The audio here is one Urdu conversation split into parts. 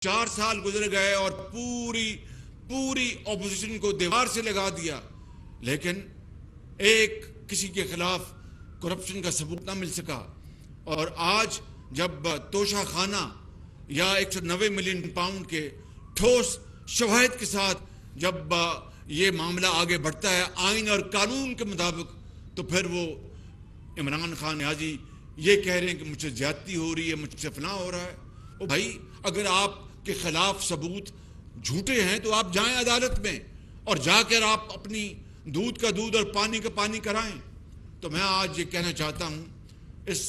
4 سال گزر گئے اور پوری اپوزیشن کو دیوار سے لگا دیا، لیکن ایک کسی کے خلاف کرپشن کا ثبوت نہ مل سکا۔ اور آج جب توشہ خانہ یا 190 ملین پاؤنڈ کے ٹھوس شواہد کے ساتھ جب یہ معاملہ آگے بڑھتا ہے آئین اور قانون کے مطابق، تو پھر وہ عمران خان نیازی یہ کہہ رہے ہیں کہ مجھ سے زیادتی ہو رہی ہے، مجھ سے فلاں ہو رہا ہے۔ او بھائی، اگر آپ کے خلاف ثبوت جھوٹے ہیں تو آپ جائیں عدالت میں اور جا کر آپ اپنی دودھ کا دودھ اور پانی کا پانی کرائیں۔ تو میں آج یہ کہنا چاہتا ہوں اس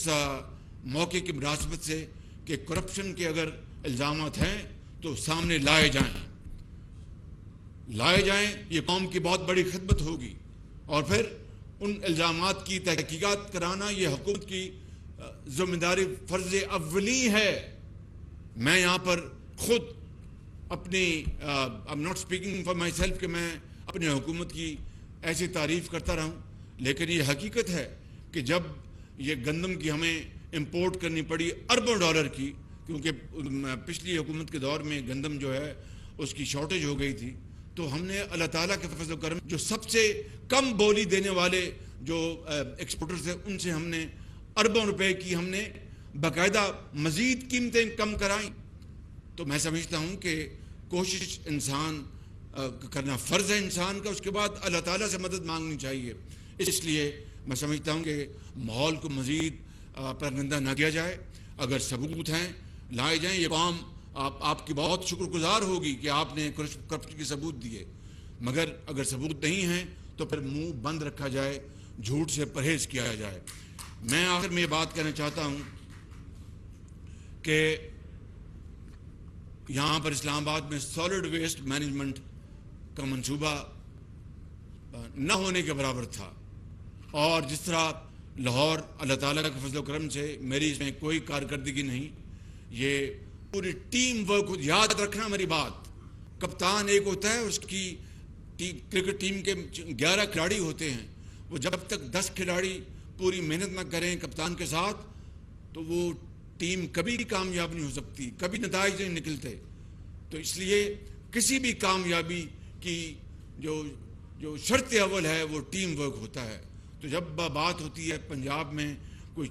موقع کی مناسبت سے کہ کرپشن کے اگر الزامات ہیں تو سامنے لائے جائیں، یہ قوم کی بہت بڑی خدمت ہوگی، اور پھر ان الزامات کی تحقیقات کرانا یہ حکومت کی ذمہ داری، فرض اولی ہے۔ میں یہاں پر خود اپنی I'm not speaking for myself کہ میں اپنی حکومت کی ایسی تعریف کرتا رہوں، لیکن یہ حقیقت ہے کہ جب یہ گندم کی ہمیں امپورٹ کرنی پڑی اربوں ڈالر کی، کیونکہ پچھلی حکومت کے دور میں گندم جو ہے اس کی شارٹیج ہو گئی تھی، تو ہم نے اللہ تعالیٰ کے فضل و کرم جو سب سے کم بولی دینے والے جو ایکسپورٹرز ہیں ان سے ہم نے اربوں روپے کی ہم نے باقاعدہ مزید قیمتیں کم کرائیں۔ تو میں سمجھتا ہوں کہ کوشش انسان کرنا فرض ہے انسان کا، اس کے بعد اللہ تعالیٰ سے مدد مانگنی چاہیے۔ اس لیے میں سمجھتا ہوں کہ ماحول کو مزید پرگندہ نہ کیا جائے، اگر ثبوت ہیں لائے جائیں۔ یہ قوم آپ کی بہت شکر گزار ہوگی کہ آپ نے کرپشن کے ثبوت دیے، مگر اگر ثبوت نہیں ہیں تو پھر منہ بند رکھا جائے، جھوٹ سے پرہیز کیا جائے۔ میں آخر میں یہ بات کہنا چاہتا ہوں کہ یہاں پر اسلام آباد میں سالڈ ویسٹ مینجمنٹ کا منصوبہ نہ ہونے کے برابر تھا، اور جس طرح لاہور اللہ تعالیٰ کے فضل و کرم سے میری اس میں کوئی کارکردگی نہیں، یہ پوری ٹیم ورک، یاد رکھنا میری بات، کپتان ایک ہوتا ہے، اس کی کرکٹ ٹیم کے 11 کھلاڑی ہوتے ہیں، وہ جب تک 10 کھلاڑی پوری محنت نہ کریں کپتان کے ساتھ تو وہ ٹیم کبھی کامیاب نہیں ہو سکتی، کبھی نتائج نہیں نکلتے۔ تو اس لیے کسی بھی کامیابی کی جو شرط اول ہے وہ ٹیم ورک ہوتا ہے۔ تو جب بات ہوتی ہے پنجاب میں کوئی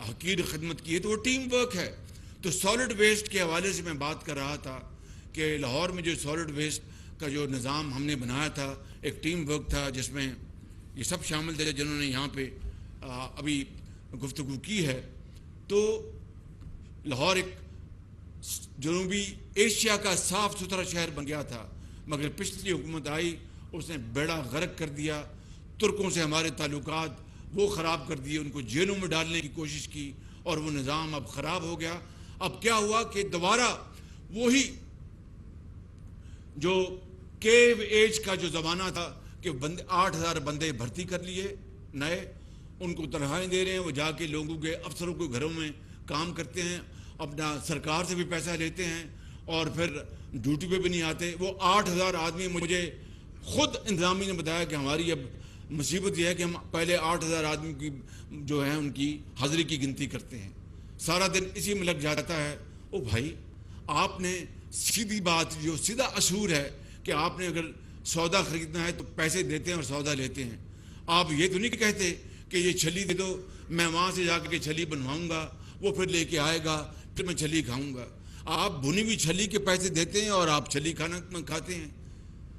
حقیر خدمت کی ہے تو وہ ٹیم ورک ہے۔ تو سالڈ ویسٹ کے حوالے سے میں بات کر رہا تھا کہ لاہور میں جو سالڈ ویسٹ کا جو نظام ہم نے بنایا تھا، ایک ٹیم ورک تھا جس میں یہ سب شامل تھے جنہوں نے یہاں پہ ابھی گفتگو کی ہے۔ تو لاہور ایک جنوبی ایشیا کا صاف ستھرا شہر بن گیا تھا، مگر پچھلی حکومت آئی، اس نے بیڑا غرق کر دیا، ترکوں سے ہمارے تعلقات وہ خراب کر دیے، ان کو جیلوں میں ڈالنے کی کوشش کی، اور وہ نظام اب خراب ہو گیا۔ اب کیا ہوا کہ دوبارہ وہی جو کیو ایج کا جو زمانہ تھا کہ 8,000 بندے بھرتی کر لیے نئے، ان کو تنخواہیں دے رہے ہیں، وہ جا کے لوگوں کے افسروں کے گھروں میں کام کرتے ہیں، اپنا سرکار سے بھی پیسہ لیتے ہیں اور پھر ڈیوٹی پہ بھی نہیں آتے۔ وہ 8,000 آدمی، مجھے خود انتظامیہ نے بتایا کہ ہماری اب مصیبت یہ ہے کہ ہم پہلے 8,000 آدمی کی جو ہیں ان کی حاضری کی گنتی کرتے ہیں، سارا دن اسی میں لگ جاتا ہے۔ او بھائی، آپ نے سیدھی بات، جو سیدھا اصول ہے کہ آپ نے اگر سودا خریدنا ہے تو پیسے دیتے ہیں اور سودا لیتے ہیں، آپ یہ تو نہیں کہتے کہ یہ چھلی دے دو، میں وہاں سے جا کے چھلی بنواؤں گا، وہ پھر لے کے آئے گا، پھر میں چھلی کھاؤں گا۔ آپ بھنی ہوئی چھلی کے پیسے دیتے ہیں اور آپ چھلی کھانا کھاتے ہیں۔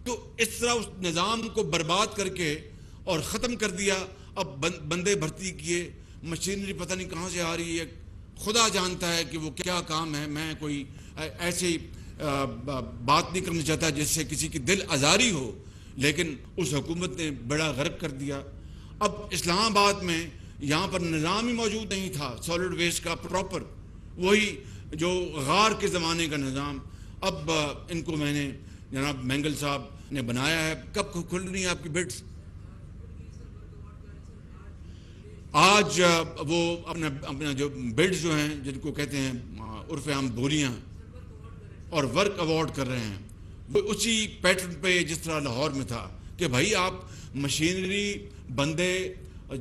تو اس طرح اس نظام کو برباد کر کے اور ختم کر دیا۔ اب بندے بھرتی کیے، مشینری پتہ نہیں کہاں سے آ رہی ہے، خدا جانتا ہے کہ وہ کیا کام ہے۔ میں کوئی ایسی بات نہیں کرنا چاہتا جس سے کسی کی دل آزاری ہو، لیکن اس حکومت نے بڑا غرق کر دیا۔ اب اسلام آباد میں یہاں پر نظام ہی موجود نہیں تھا سالڈ ویسٹ کا پراپر، وہی جو غار کے زمانے کا نظام۔ اب ان کو میں نے جناب مینگل صاحب نے بنایا ہے۔ کب کھل رہی ہیں آپ کی بڈس؟ آج وہ اپنا جو بڈز جو ہیں جن کو کہتے ہیں عرف عام بولیاں اور ورک ایوارڈ کر رہے ہیں، وہ اسی پیٹرن پہ جس طرح لاہور میں تھا کہ بھائی آپ مشینری، بندے،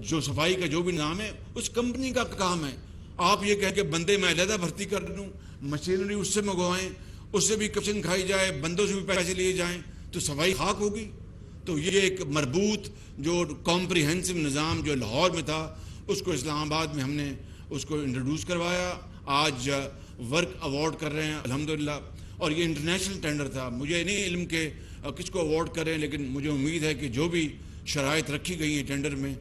جو صفائی کا جو بھی نام ہے اس کمپنی کا کام ہے۔ آپ یہ کہیں کہ بندے میں علیحدہ بھرتی کر دوں، مشینری اس سے منگوائیں اس سے بھی کمیشن کھائی جائے, بندوں سے بھی پیسے لیے جائیں, تو صفائی خاک ہوگی. تو یہ ایک مربوط جو کمپریہنسو نظام جو لاہور میں تھا, اس کو اسلام آباد میں ہم نے اس کو انٹروڈیوس کروایا. آج ورک ایوارڈ کر رہے ہیں الحمدللہ, اور یہ انٹرنیشنل ٹینڈر تھا. مجھے نہیں علم کہ کس کو ایوارڈ کریں, لیکن مجھے امید ہے کہ جو بھی شرائط رکھی گئی ہیں ٹینڈر میں,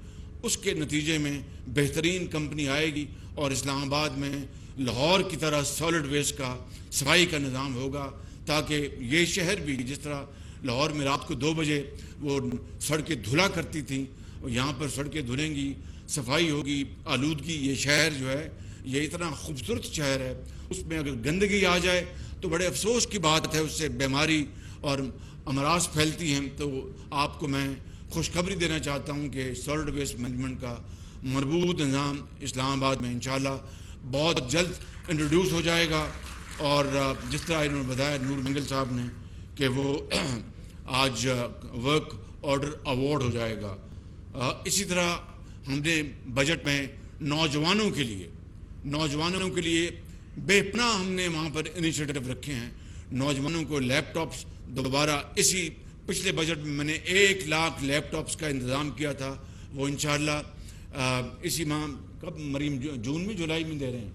اس کے نتیجے میں بہترین کمپنی آئے گی, اور اسلام آباد میں لاہور کی طرح سالڈ ویسٹ کا صفائی کا نظام ہوگا, تاکہ یہ شہر بھی جس طرح لاہور میں رات کو 2 بجے وہ سڑکیں دھلا کرتی تھیں, یہاں پر سڑکیں دھلیں گی, صفائی ہوگی, آلودگی. یہ شہر جو ہے یہ اتنا خوبصورت شہر ہے, اس میں اگر گندگی آ جائے تو بڑے افسوس کی بات ہے, اس سے بیماری اور امراض پھیلتی ہیں. تو آپ کو میں خوشخبری دینا چاہتا ہوں کہ سالڈ ویسٹ مینجمنٹ کا مربوط نظام اسلام آباد میں انشاءاللہ بہت جلد انٹروڈیوس ہو جائے گا. اور جس طرح انہوں نے بتایا نور منگل صاحب نے کہ وہ آج ورک آرڈر ایوارڈ ہو جائے گا. اسی طرح ہم نے بجٹ میں نوجوانوں کے لیے بے پناہ ہم نے وہاں پر انیشیٹو رکھے ہیں. نوجوانوں کو لیپ ٹاپس دوبارہ اسی پچھلے بجٹ میں نے 1 لاکھ لیپ ٹاپس کا انتظام کیا تھا, وہ انشاءاللہ اسی ماہ کب مریم جون میں جولائی میں دے رہے ہیں,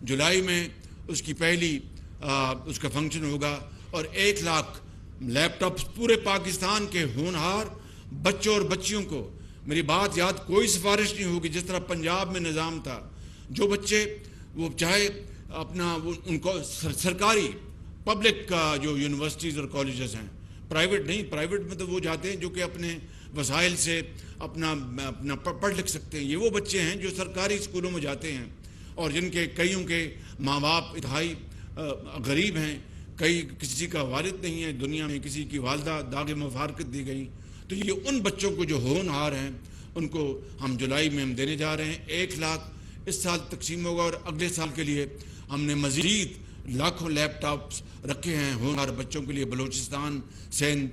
جولائی میں اس کی پہلی اس کا فنکشن ہوگا. اور 1 لاکھ لیپ ٹاپس پورے پاکستان کے ہونہار بچوں اور بچیوں کو. میری بات یاد, کوئی سفارش نہیں ہوگی جس طرح پنجاب میں نظام تھا. جو بچے وہ چاہے اپنا ان کو سرکاری پبلک کا جو یونیورسٹیز اور کالجز ہیں, پرائیویٹ نہیں, پرائیویٹ میں تو وہ جاتے ہیں جو کہ اپنے وسائل سے اپنا پڑھ لکھ سکتے ہیں. یہ وہ بچے ہیں جو سرکاری اسکولوں میں جاتے ہیں, اور جن کے کئیوں کے ماں باپ انتہائی غریب ہیں, کسی کا والد نہیں ہے دنیا میں, کسی کی والدہ داغ مفارقت دی گئی. تو یہ ان بچوں کو جو ہونہار ہیں ان کو ہم جولائی میں ہم دینے جا رہے ہیں. 1 لاکھ اس سال تقسیم ہوگا, اور اگلے سال کے لیے ہم نے مزید لاکھوں لیپ ٹاپس رکھے ہیں ہونہار بچوں کے لیے. بلوچستان, سندھ,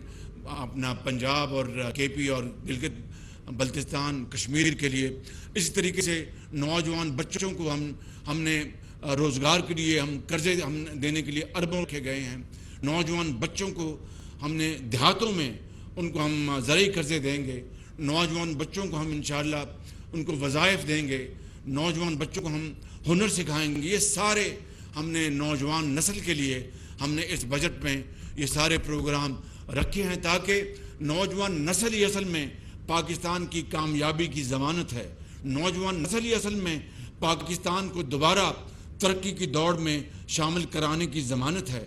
اپنا پنجاب اور KP اور گلگت بلتستان, کشمیر کے لیے. اسی طریقے سے نوجوان بچوں کو ہم نے روزگار کے لیے ہم قرضے ہم دینے کے لیے اربوں رکھے گئے ہیں. نوجوان بچوں کو ہم نے دیہاتوں میں ان کو ہم زرعی قرضے دیں گے. نوجوان بچوں کو ہم انشاءاللہ ان کو وظائف دیں گے. نوجوان بچوں کو ہم ہنر سکھائیں گے. یہ سارے ہم نے نوجوان نسل کے لیے ہم نے اس بجٹ میں یہ سارے پروگرام رکھے ہیں, تاکہ نوجوان نسل ہی اصل میں پاکستان کی کامیابی کی ضمانت ہے. نوجوان نسل ہی اصل میں پاکستان کو دوبارہ ترقی کی دوڑ میں شامل کرانے کی ضمانت ہے.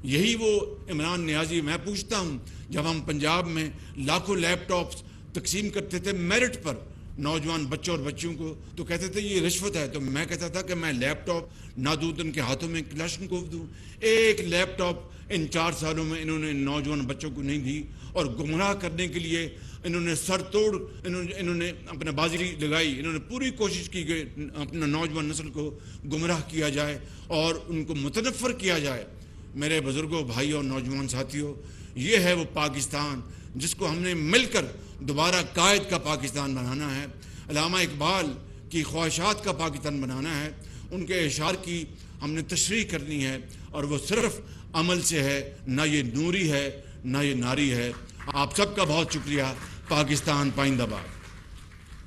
یہی وہ عمران نیازی, میں پوچھتا ہوں, جب ہم پنجاب میں لاکھوں لیپ ٹاپس تقسیم کرتے تھے میرٹ پر نوجوان بچوں اور بچیوں کو, تو کہتے تھے یہ رشوت ہے. تو میں کہتا تھا کہ میں لیپ ٹاپ نادود ان کے ہاتھوں میں کلاشنکوف دوں. 1 لیپ ٹاپ ان 4 سالوں میں انہوں نے نوجوان بچوں کو نہیں دی, اور گمراہ کرنے کے لیے انہوں نے سر توڑ انہوں نے اپنا بازی لگائی. انہوں نے پوری کوشش کی کہ اپنا نوجوان نسل کو گمراہ کیا جائے اور ان کو متنفر کیا جائے. میرے بزرگوں, بھائیوں اور نوجوان ساتھیوں, یہ ہے وہ پاکستان جس کو ہم نے مل کر دوبارہ قائد کا پاکستان بنانا ہے. علامہ اقبال کی خواہشات کا پاکستان بنانا ہے. ان کے اشعار کی ہم نے تشریح کرنی ہے, اور وہ صرف عمل سے ہے, نہ یہ نوری ہے نہ یہ ناری ہے. آپ سب کا بہت شکریہ. پاکستان پائندہ باد.